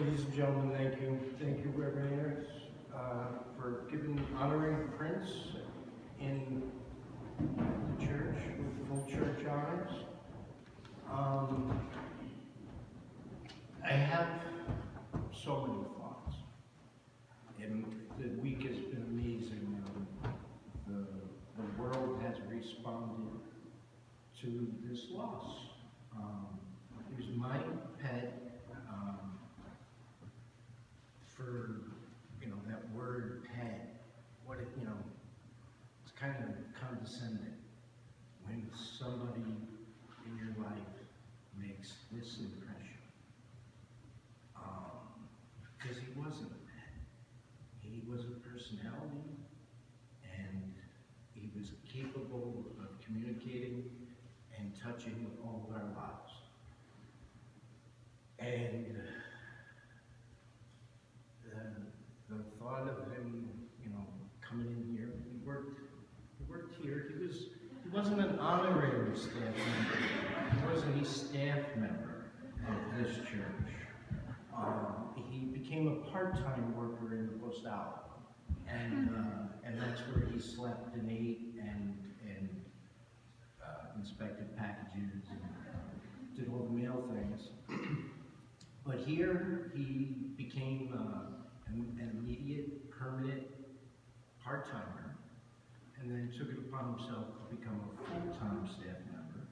Ladies and gentlemen, thank you. Thank you, Reverend Ayers, for honoring Prince in the church with full church honors. I have so many thoughts. And the week has been amazing. The world has responded to this loss. He was my pet. For, that word pet, it's kind of condescending when somebody in your life makes this impression. Because he wasn't a pet. He was a personality, and he was capable of communicating and touching all of our lives. And the thought of him, coming in here, he worked here. He wasn't an honorary staff member. He wasn't a staff member of this church. He became a part-time worker in the postal, and that's where he slept and ate and inspected packages and did all the mail things. But here he became an immediate, permanent part-timer, and then took it upon himself to become a full-time staff member.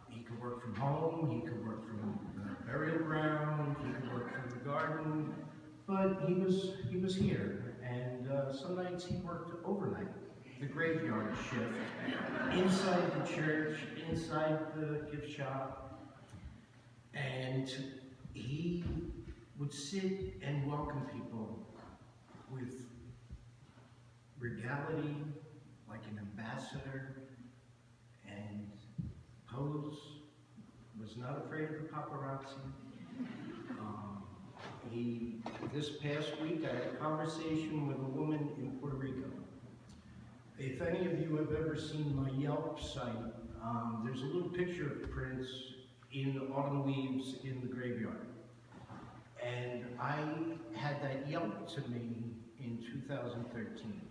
He could work from home, he could work from the burial ground, he could work from the garden, but he was here, and some nights he worked overnight, the graveyard shift, inside the church, inside the gift shop, and he would sit and welcome people with regality, like an ambassador, and pose, was not afraid of the paparazzi. This past week, I had a conversation with a woman in Puerto Rico. If any of you have ever seen my Yelp site, there's a little picture of Prince in autumn leaves in the graveyard. And I had that Yelp to me in 2013.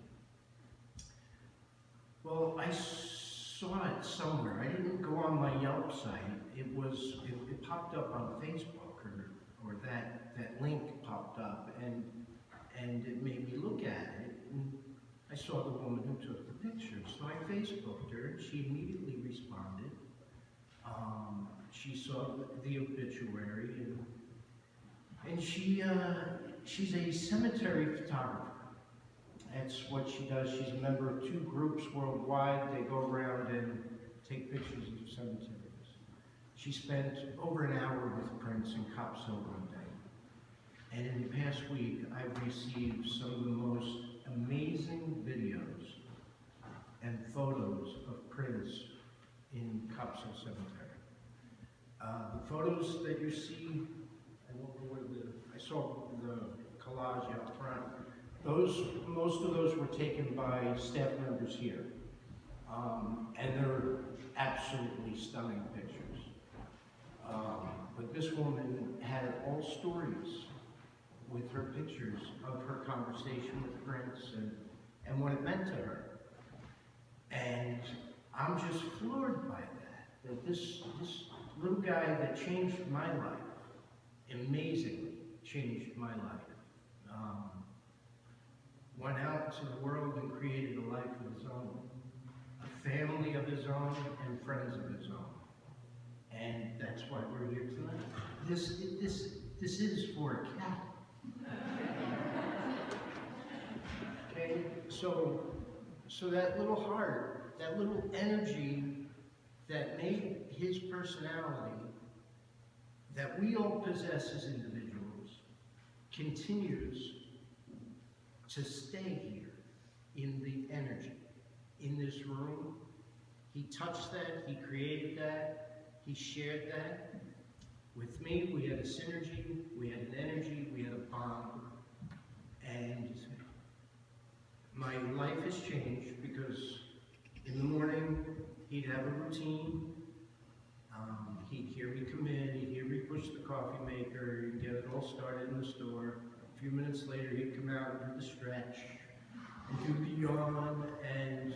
Well, I saw it somewhere. I didn't go on my Yelp site. It popped up on Facebook, or that link popped up, and it made me look at it. And I saw the woman who took the picture, so I Facebooked her, and she immediately responded. She saw the obituary, and she's a cemetery photographer. That's what she does. She's a member of 2 groups worldwide. They go around and take pictures of cemeteries. She spent over an hour with Prince in Cops Hill one day. And in the past week, I've received some of the most amazing videos and photos of Prince in Cops Hill Cemetery. The photos that you see, I saw the collage out front. Most of those were taken by staff members here. And they're absolutely stunning pictures. But this woman had all stories with her pictures of her conversation with Prince and what it meant to her. And I'm just floored by that this little guy that changed my life, amazingly changed my life, went out into the world and created a life of his own, a family of his own, and friends of his own. And that's why we're here tonight. This is for a cat. Okay, so that little heart, that little energy that made his personality, that we all possess as individuals, continues to stay here in the energy, in this room. He touched that, he created that, he shared that. With me, we had a synergy, we had an energy, we had a bond. And my life has changed because in the morning, he'd have a routine. He'd hear me come in, he'd hear me push the coffee maker, he'd get it all started in the store. A few minutes later, he'd come out and do the stretch, and do the yawn, and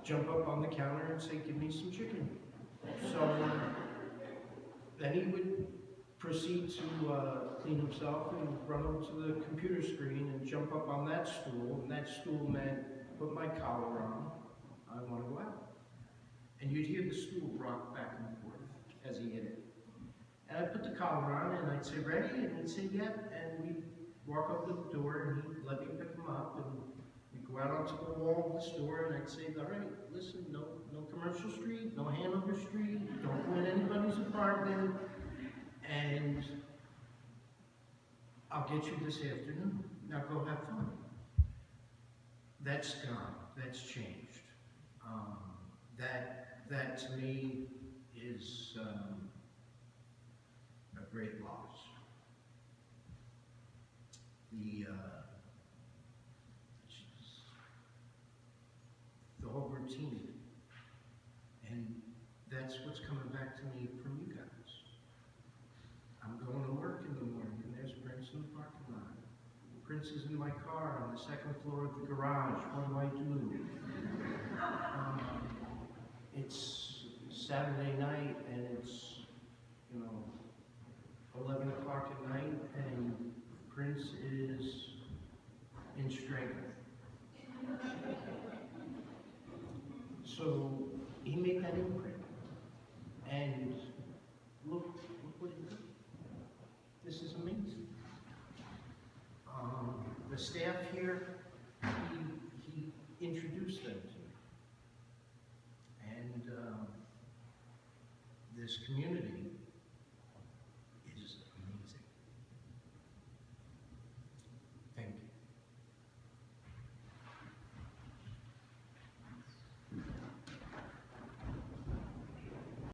jump up on the counter and say, give me some chicken. So then he would proceed to clean himself and run over to the computer screen and jump up on that stool, and that stool meant put my collar on, I want to go out. And you'd hear the stool rock back and forth as he hit it. And I'd put the collar on and I'd say, ready? And he'd say, yep. And we'd walk up to the door and he'd let me pick him up, and we'd go out onto the wall of the store and I'd say, all right, listen, no Commercial Street, no Hanover Street, don't go in anybody's apartment, and I'll get you this afternoon. Now go have fun. That's gone. That's changed. That to me is a great loss. The whole routine, and that's what's coming back to me from you guys. I'm going to work in the morning, and there's Prince in the parking lot. Prince is in my car on the second floor of the garage. What do? It's Saturday night, and it's, 11 o'clock at night, and Prince is in strength. So he made that imprint, and look what he did. This is amazing. The staff here, he introduced them to me. And this community